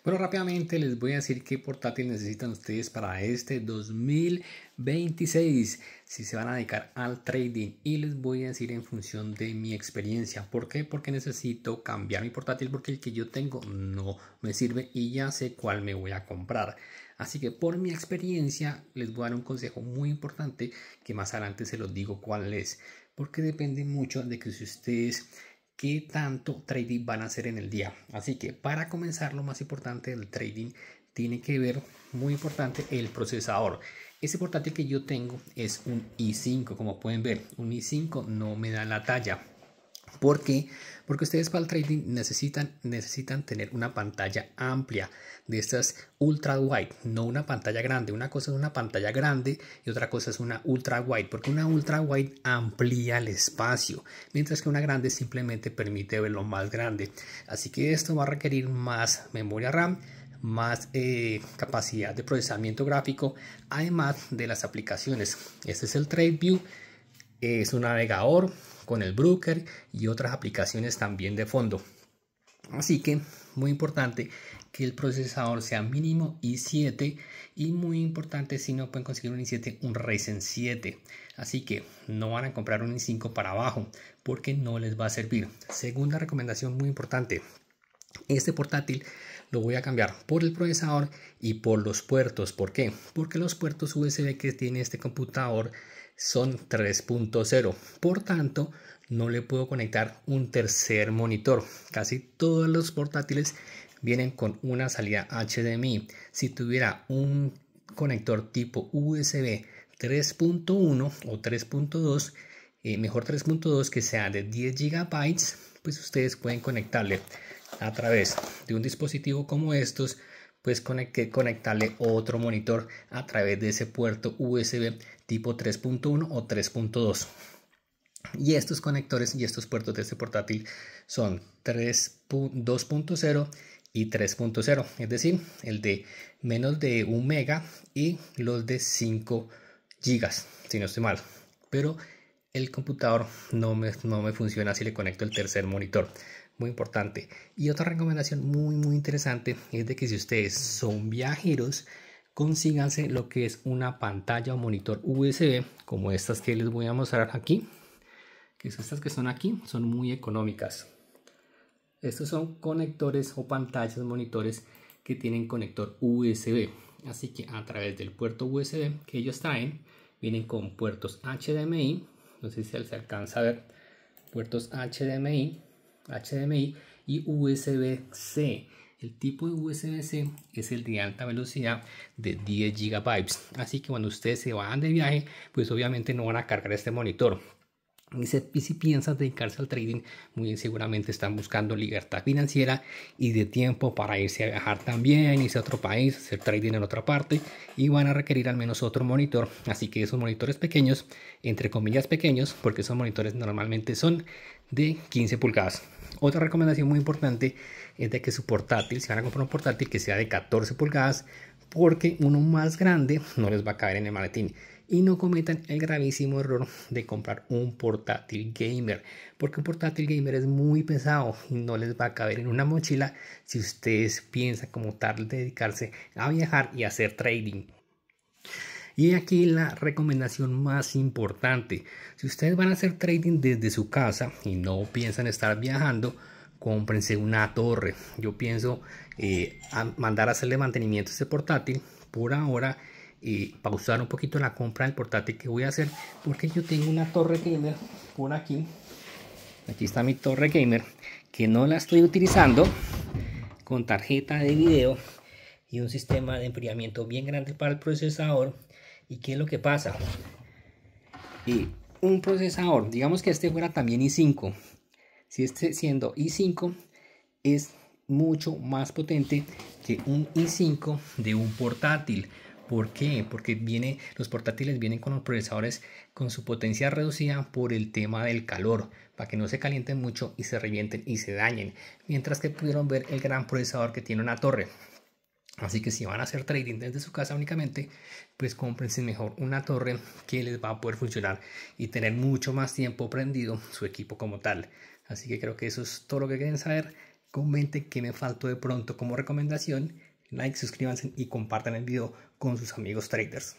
Bueno, rápidamente les voy a decir qué portátil necesitan ustedes para este 2026 si se van a dedicar al trading, y les voy a decir en función de mi experiencia. ¿Por qué? Porque necesito cambiar mi portátil porque el que yo tengo no me sirve y ya sé cuál me voy a comprar. Así que por mi experiencia les voy a dar un consejo muy importante que más adelante se los digo cuál es, porque depende mucho de que si ustedes qué tanto trading van a hacer en el día. Así que para comenzar, lo más importante del trading tiene que ver, muy importante, el procesador. Ese portátil que yo tengo es un i5, como pueden ver. Un i5 no me da la talla. ¿Por qué? Porque ustedes para el trading necesitan tener una pantalla amplia, de estas ultra wide, no una pantalla grande. Una cosa es una pantalla grande y otra cosa es una ultra wide, porque una ultra wide amplía el espacio, mientras que una grande simplemente permite verlo más grande. Así que esto va a requerir más memoria RAM, más capacidad de procesamiento gráfico, además de las aplicaciones. Este es el TradeView, es un navegador con el Brooker y otras aplicaciones también de fondo. Así que muy importante que el procesador sea mínimo i7, y muy importante, si no pueden conseguir un i7, un Ryzen 7. Así que no van a comprar un i5 para abajo porque no les va a servir. Segunda recomendación muy importante: este portátil lo voy a cambiar por el procesador y por los puertos. ¿Por qué? Porque los puertos USB que tiene este computador son 3.0. Por tanto, no le puedo conectar un tercer monitor. Casi todos los portátiles vienen con una salida HDMI. Si tuviera un conector tipo USB 3.1 o 3.2, mejor 3.2, que sea de 10 GB, pues ustedes pueden conectarle a través de un dispositivo como estos, pues conectarle otro monitor a través de ese puerto USB tipo 3.1 o 3.2. Y estos conectores y estos puertos de este portátil son 2.0 y 3.0, es decir, el de menos de 1 mega y los de 5 gigas, si no estoy mal. Pero el computador no me funciona si le conecto el tercer monitor. Muy importante. Y otra recomendación muy interesante es de que si ustedes son viajeros, consíganse lo que es una pantalla o monitor USB como estas que les voy a mostrar aquí, que es estas que son aquí, son muy económicas. Estos son conectores o pantallas, monitores que tienen conector USB. Así que a través del puerto USB que ellos traen, vienen con puertos HDMI. No sé si se alcanza a ver, puertos HDMI y USB-C. El tipo de USB-C es el de alta velocidad de 10 GB. Así que cuando ustedes se van de viaje, pues obviamente no van a cargar este monitor. Y si piensan dedicarse al trading, muy seguramente están buscando libertad financiera y de tiempo para irse a viajar también, irse a otro país, hacer trading en otra parte, y van a requerir al menos otro monitor. Así que esos monitores pequeños, entre comillas pequeños, porque esos monitores normalmente son de 15 pulgadas. Otra recomendación muy importante es de que su portátil, si van a comprar un portátil, que sea de 14 pulgadas, porque uno más grande no les va a caber en el maletín. Y no cometan el gravísimo error de comprar un portátil gamer, porque un portátil gamer es muy pesado y no les va a caber en una mochila si ustedes piensan como tal dedicarse a viajar y hacer trading. Y aquí la recomendación más importante: si ustedes van a hacer trading desde su casa y no piensan estar viajando, cómprense una torre. Yo pienso mandar a hacerle mantenimiento a este portátil por ahora, y pausar un poquito la compra del portátil que voy a hacer, porque yo tengo una torre gamer por aquí. Aquí está mi torre gamer, que no la estoy utilizando, con tarjeta de video y un sistema de enfriamiento bien grande para el procesador. ¿Y qué es lo que pasa? Un procesador, digamos que este fuera también i5, si este siendo i5, es mucho más potente que un i5 de un portátil. ¿Por qué? Porque los portátiles vienen con los procesadores con su potencia reducida por el tema del calor, para que no se calienten mucho y se revienten y se dañen, mientras que pudieron ver el gran procesador que tiene una torre. Así que si van a hacer trading desde su casa únicamente, pues cómprense mejor una torre que les va a poder funcionar y tener mucho más tiempo prendido su equipo como tal. Así que creo que eso es todo lo que quieren saber. comenten qué me faltó de pronto como recomendación, like, suscríbanse y compartan el video con sus amigos traders.